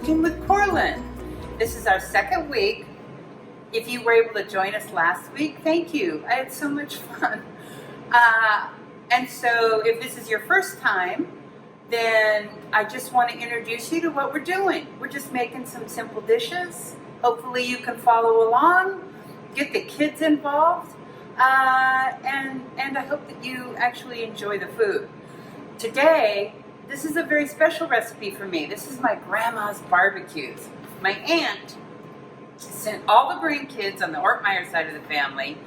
Cooking with Corlan. This is our second week. If you were able to join us last week, thank you. I had so much fun. And so if this is your first time, then I just want to introduce you to what we're doing. We're just making some simple dishes. Hopefully you can follow along, get the kids involved, and I hope that you actually enjoy the food. Today, this is a very special recipe for me. This is my grandma's barbecues. My aunt sent all the grandkids on the Ortmeyer side of the family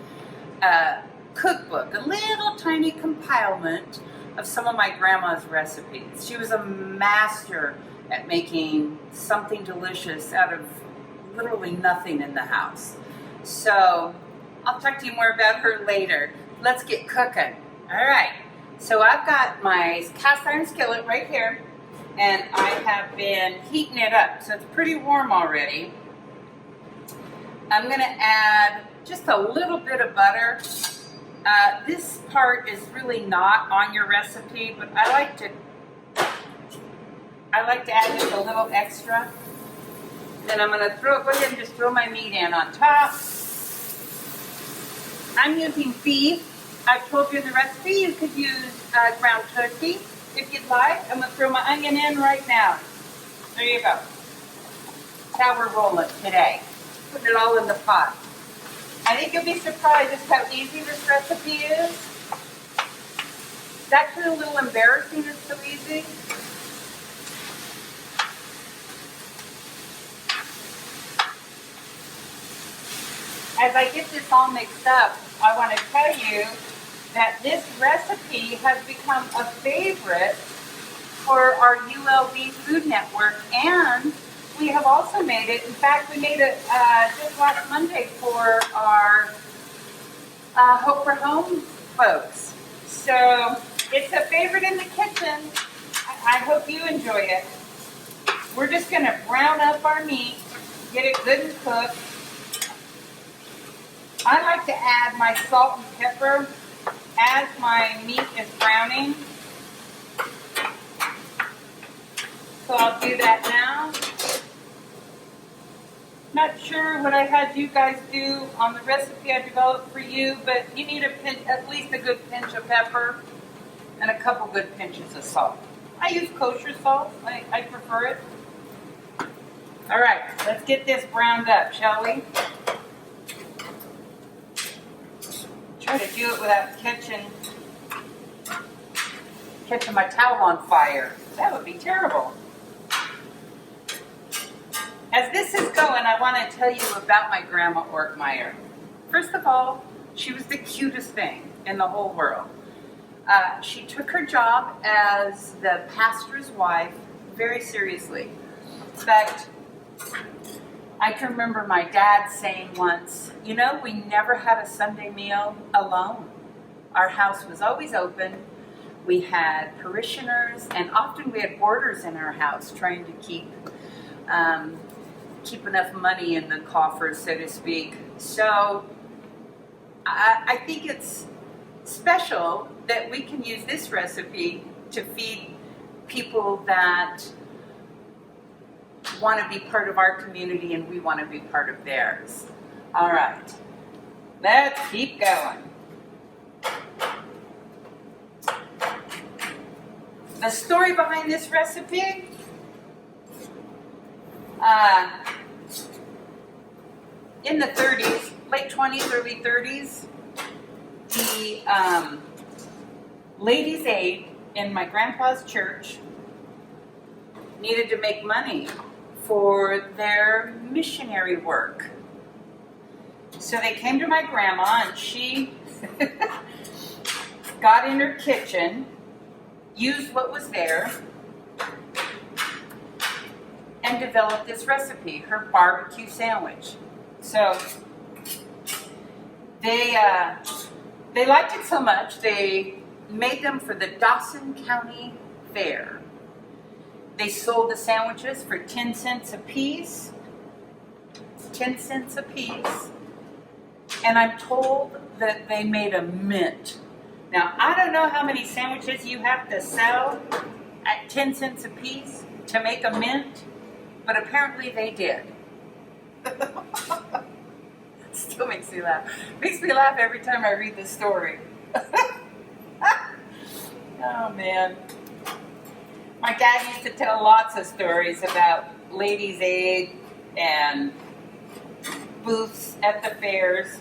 a cookbook, a little tiny compilement of some of my grandma's recipes. She was a master at making something delicious out of literally nothing in the house. So I'll talk to you more about her later. Let's get cooking. All right. So I've got my cast iron skillet right here, and I have been heating it up. So it's pretty warm already. I'm going to add just a little bit of butter. This part is really not on your recipe, but I like to add just a little extra. Then I'm going to go ahead and just throw my meat in on top. I'm using beef. I've told you in the recipe you could use ground turkey if you'd like. I'm going to throw my onion in right now. There you go. That's how we're rolling today. Putting it all in the pot. I think you'll be surprised just how easy this recipe is. It's actually a little embarrassing it's so easy. As I get this all mixed up, I want to tell you that this recipe has become a favorite for our ULV Food Network, and we have also made it. In fact, we made it just last Monday for our Hope for Home folks. So it's a favorite in the kitchen. I hope you enjoy it. We're just going to brown up our meat, get it good and cooked. I like to add my salt and pepper as my meat is browning. So I'll do that now. Not sure what I had you guys do on the recipe I developed for you, but you need at least a good pinch of pepper and a couple good pinches of salt. I use kosher salt. I prefer it. All right, let's get this browned up, shall we? Try to do it without catching my towel on fire. That would be terrible. As this is going, I want to tell you about my grandma Ortmeyer. First of all, she was the cutest thing in the whole world. She took her job as the pastor's wife very seriously. In fact, I can remember my dad saying once, you know, we never had a Sunday meal alone. Our house was always open. We had parishioners, and often we had boarders in our house trying to keep enough money in the coffers, so to speak. So I think it's special that we can use this recipe to feed people that want to be part of our community and we want to be part of theirs. All right, let's keep going. The story behind this recipe, in the 30s, late 20s, early 30s, the Ladies' Aid in my grandpa's church needed to make money for their missionary work. So they came to my grandma, and she got in her kitchen, used what was there, and developed this recipe, her barbecue sandwich. So they liked it so much, they made them for the Dawson County Fair. They sold the sandwiches for 10 cents a piece. 10 cents a piece. And I'm told that they made a mint. Now, I don't know how many sandwiches you have to sell at 10 cents a piece to make a mint, but apparently they did. Still makes me laugh. Makes me laugh every time I read this story. Oh man. My dad used to tell lots of stories about Ladies' Aid and booths at the fairs,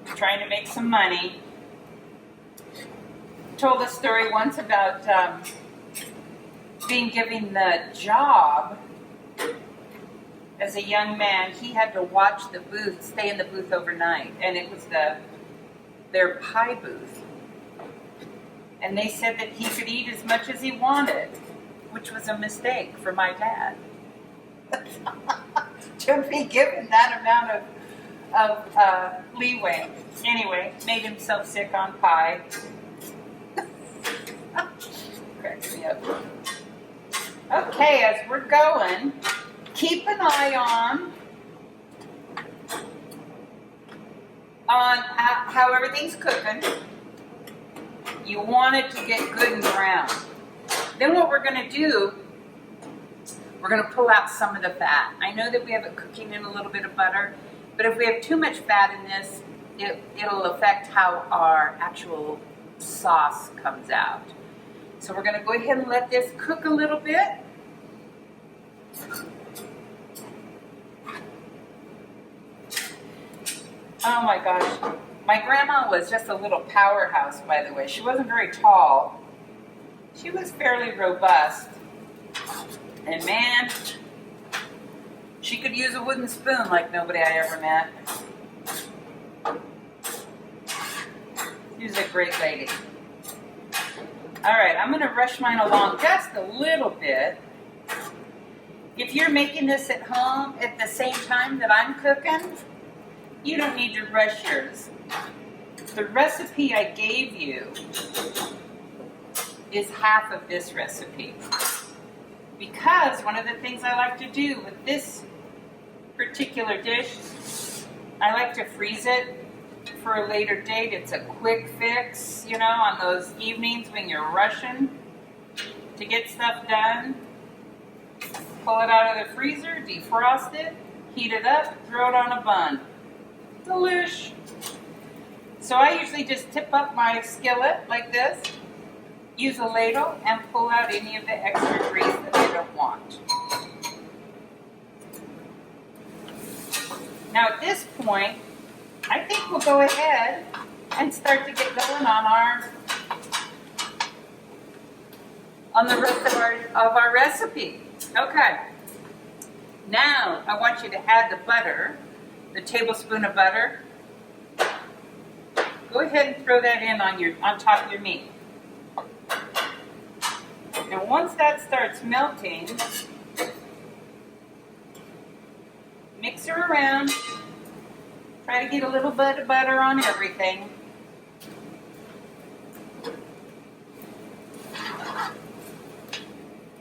trying to make some money. Told a story once about being given the job as a young man. He had to watch the booth, stay in the booth overnight, and it was their pie booth. And they said that he could eat as much as he wanted, which was a mistake for my dad. To be given that amount of leeway. Anyway, made himself sick on pie. Cracks me up. Okay, as we're going, keep an eye on how everything's cooking. You want it to get good and brown. Then what we're going to do, we're going to pull out some of the fat. I know that we have it cooking in a little bit of butter, but if we have too much fat in this, it'll affect how our actual sauce comes out. So we're going to go ahead and let this cook a little bit. Oh my gosh. My grandma was just a little powerhouse, by the way. She wasn't very tall. She was fairly robust. And man, she could use a wooden spoon like nobody I ever met. She was a great lady. All right, I'm going to rush mine along just a little bit. If you're making this at home at the same time that I'm cooking, you don't need to rush yours. The recipe I gave you is half of this recipe. Because one of the things I like to do with this particular dish, I like to freeze it for a later date. It's a quick fix, you know, on those evenings when you're rushing to get stuff done. Pull it out of the freezer, defrost it, heat it up, throw it on a bun. Delish. So I usually just tip up my skillet like this, use a ladle, and pull out any of the extra grease that I don't want. Now at this point, I think we'll go ahead and start to get going on the rest of our recipe. Okay. Now I want you to add the butter, the tablespoon of butter. Go ahead and throw that in on top of your meat. And once that starts melting, mix her around. Try to get a little bit of butter on everything.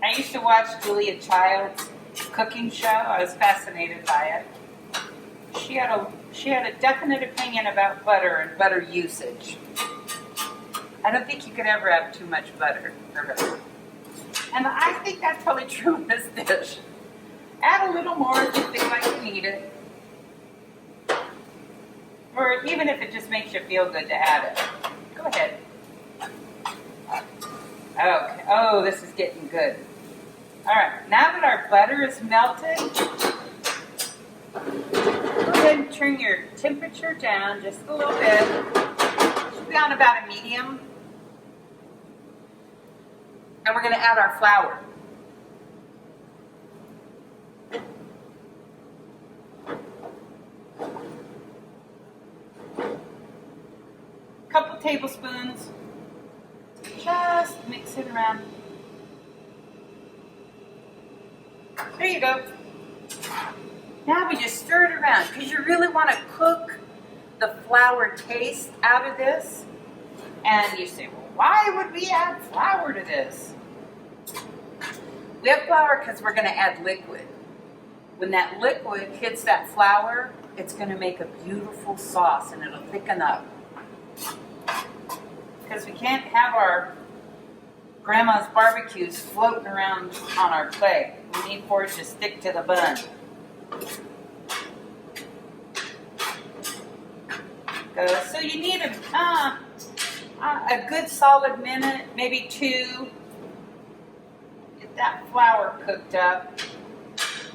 I used to watch Julia Child's cooking show. I was fascinated by it. She had a definite opinion about butter and butter usage. I don't think you could ever have too much butter for her. And I think that's probably true in this dish. Add a little more if you feel like you need it. Or even if it just makes you feel good to add it. Go ahead. Okay. Oh, this is getting good. All right. Now that our butter is melted, go ahead and turn your temperature down just a little bit. It should be on about a medium. And we're going to add our flour. Couple tablespoons. Just mix it around. There you go. Now we just stir it around because you really want to cook the flour taste out of this. And you say, well, why would we add flour to this? We have flour because we're going to add liquid. When that liquid hits that flour, it's going to make a beautiful sauce and it'll thicken up. Because we can't have our grandma's barbecues floating around on our plate. We need for it to stick to the bun. So you need a good solid minute, maybe 2. Get that flour cooked up.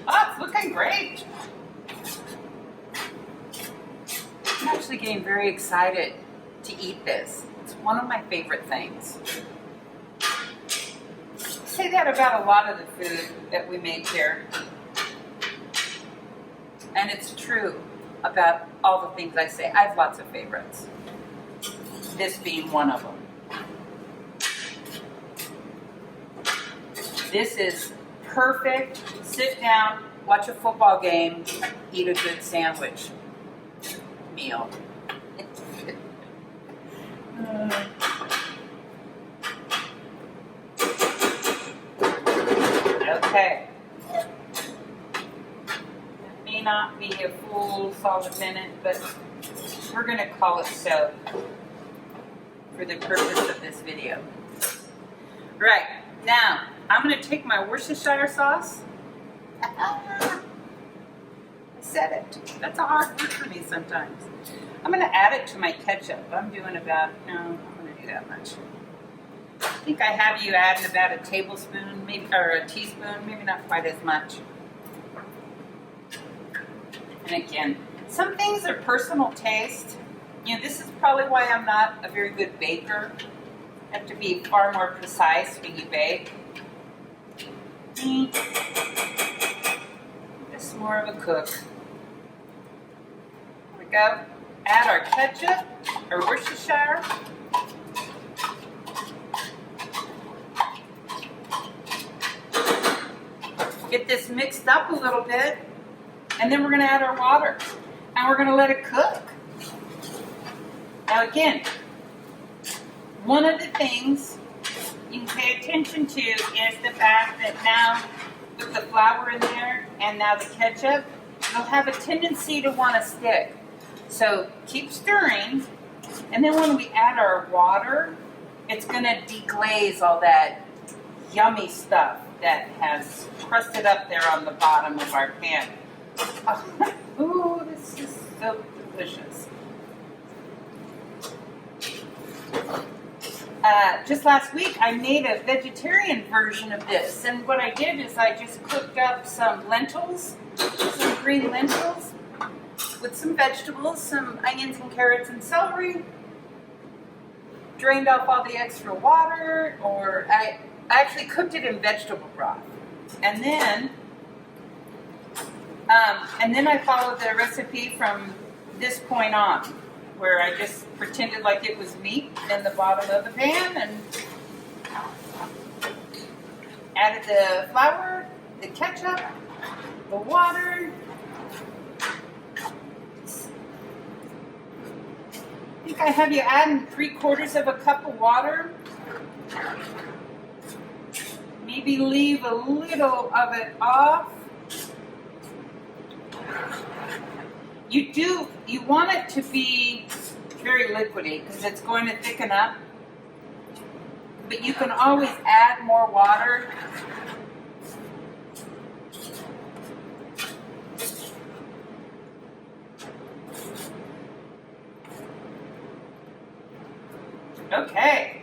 Oh, it's looking great. I'm actually getting very excited to eat this. It's one of my favorite things. I say that about a lot of the food that we make here. And it's true about all the things I say. I have lots of favorites. This being one of them. This is perfect. Sit down, watch a football game, eat a good sandwich meal. Okay. That may not be a full solid minute, but we're going to call it so for the purpose of this video. Right, now I'm going to take my Worcestershire sauce. I said it. That's a hard word for me sometimes. I'm going to add it to my ketchup. I'm doing about, no, I'm not going to do that much. I think I have you adding about a tablespoon, maybe, or a teaspoon, maybe not quite as much. And again, some things are personal taste. You know, this is probably why I'm not a very good baker. You have to be far more precise when you bake. Just more of a cook. There we go. Add our ketchup, our Worcestershire. Get this mixed up a little bit, and then we're going to add our water, and we're going to let it cook. Now again, one of the things you can pay attention to is the fact that now with the flour in there and now the ketchup, it'll have a tendency to want to stick. So keep stirring, and then when we add our water, it's going to deglaze all that yummy stuff that has crusted up there on the bottom of our pan. Ooh, this is so delicious. Just last week, I made a vegetarian version of this, and what I did is I just cooked up some lentils, some green lentils, with some vegetables, some onions and carrots and celery, drained off all the extra water, or I actually cooked it in vegetable broth. And then I followed the recipe from this point on, where I just pretended like it was meat in the bottom of the pan and added the flour, the ketchup, the water. I think I have you adding 3/4 cup of water. Maybe leave a little of it off. You want it to be very liquidy because it's going to thicken up. But you can always add more water. Okay.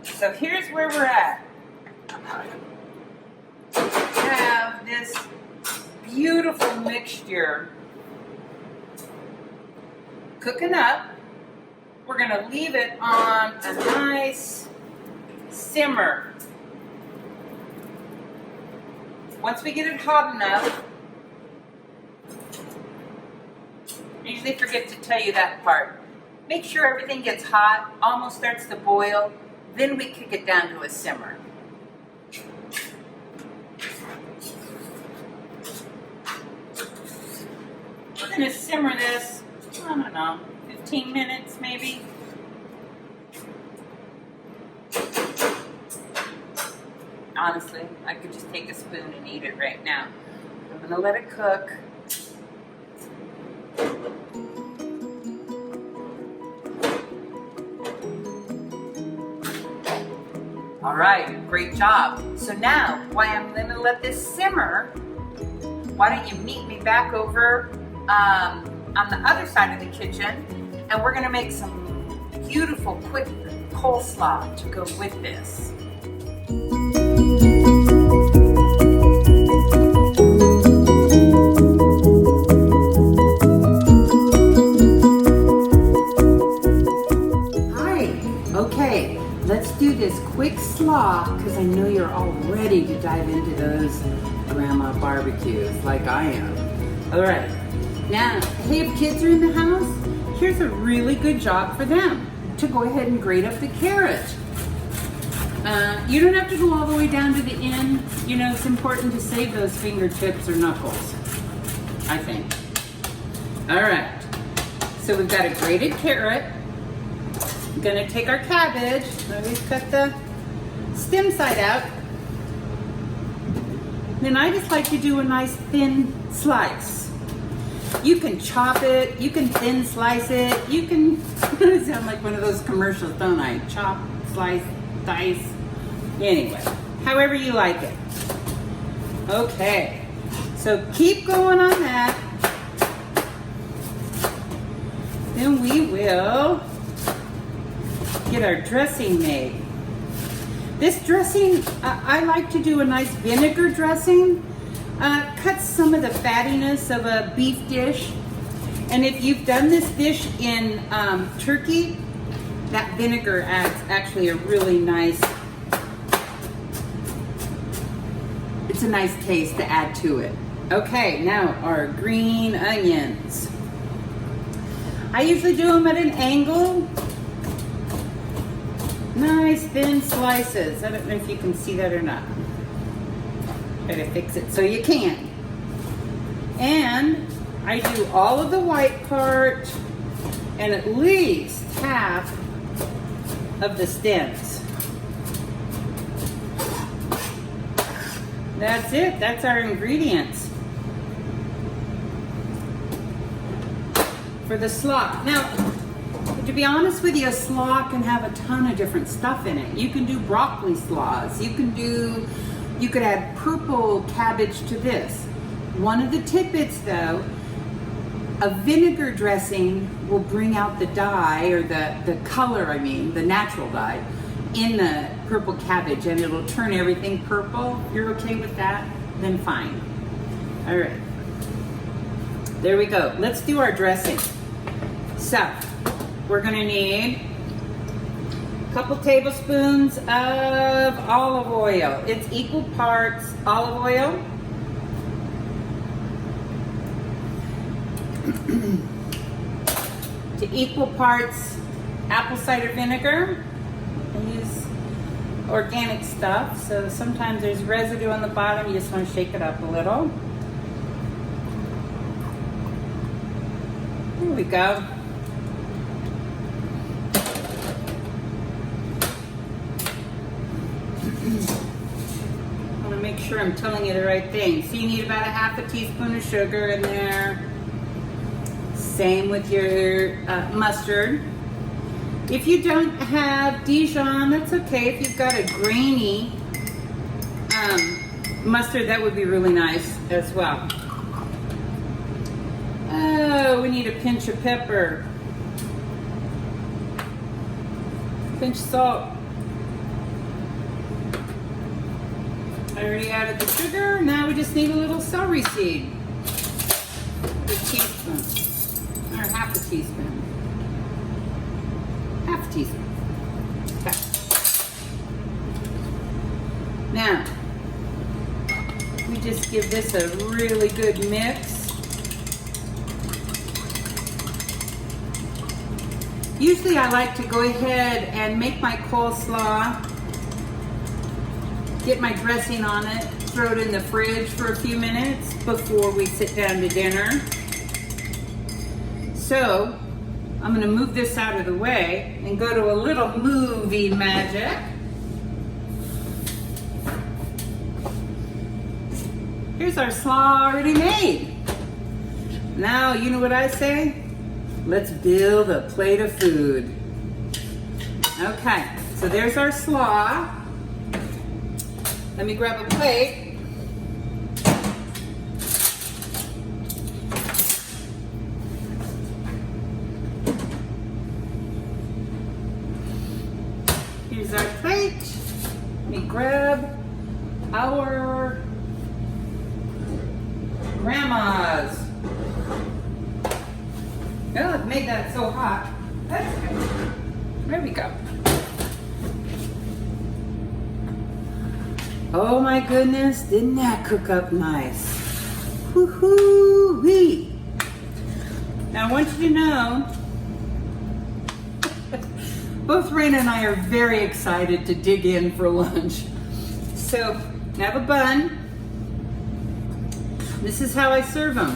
So here's where we're at. We have this beautiful mixture cooking up. We're going to leave it on a nice simmer. Once we get it hot enough, I usually forget to tell you that part. Make sure everything gets hot, almost starts to boil, then we kick it down to a simmer. We're going to simmer this, I don't know, 15 minutes maybe. Honestly, I could just take a spoon and eat it right now. I'm going to let it cook. All right, great job. So now, while I'm gonna let this simmer, why don't you meet me back over on the other side of the kitchen, and we're gonna make some beautiful, quick coleslaw to go with this. Okay, let's do this quick slaw because I know you're all ready to dive into those grandma barbecues like I am. All right, now, hey, if kids are in the house, here's a really good job for them to go ahead and grate up the carrot. You don't have to go all the way down to the end. You know, it's important to save those fingertips or knuckles, I think. All right, so we've got a grated carrot. I'm gonna take our cabbage, we've cut the stem side out. Then I just like to do a nice thin slice. You can chop it, you can thin slice it, you can, I sound like one of those commercials, don't I? Chop, slice, dice, anyway, however you like it. Okay, so keep going on that. Then we will get our dressing made. This dressing, I like to do a nice vinegar dressing. Cuts some of the fattiness of a beef dish. And if you've done this dish in turkey, that vinegar adds actually a really nice, it's a nice taste to add to it. Okay, now our green onions. I usually do them at an angle. Nice thin slices. I don't know if you can see that or not. Try to fix it so you can. And I do all of the white part and at least half of the stems. That's it. That's our ingredients for the slaw. Now, to be honest with you, a slaw can have a ton of different stuff in it. You can do broccoli slaws. You could add purple cabbage to this. One of the tidbits though, a vinegar dressing will bring out the dye, or the color, I mean, the natural dye, in the purple cabbage, and it'll turn everything purple. If you're okay with that, then fine. All right, there we go. Let's do our dressing. So, we're gonna need a couple tablespoons of olive oil. It's equal parts olive oil to equal parts apple cider vinegar. I use organic stuff, so sometimes there's residue on the bottom. You just want to shake it up a little. There we go. I want to make sure I'm telling you the right thing. So you need about a half a teaspoon of sugar in there. Same with your mustard. If you don't have Dijon, that's okay. If you've got a grainy mustard, that would be really nice as well. Oh, we need a pinch of pepper. Pinch of salt. I already added the sugar. Now we just need a little celery seed. A teaspoon. Or half a teaspoon. Half a teaspoon. Okay. Now, we just give this a really good mix. Usually I like to go ahead and make my coleslaw, get my dressing on it, throw it in the fridge for a few minutes before we sit down to dinner. So, I'm gonna move this out of the way and go to a little movie magic. Here's our slaw already made. Now, you know what I say? Let's build a plate of food. Okay, so there's our slaw. Let me grab a plate. Here's our plate. Let me grab our grandma's. Oh, it made that so hot. That's good. There we go. Oh my goodness, didn't that cook up nice? Woo-hoo-wee. Now I want you to know, both Raina and I are very excited to dig in for lunch. So, I have a bun. This is how I serve them.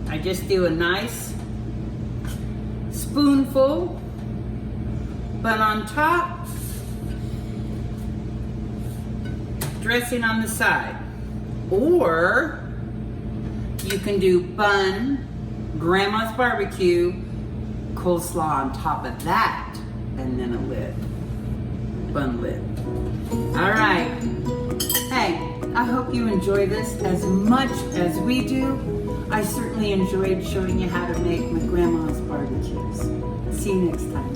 I just do a nice spoonful, bun on top, dressing on the side. Or you can do bun, grandma's barbecue, coleslaw on top of that, and then a lid, bun lid. All right. Hey, I hope you enjoy this as much as we do. I certainly enjoyed showing you how to make my grandma's barbecues. See you next time.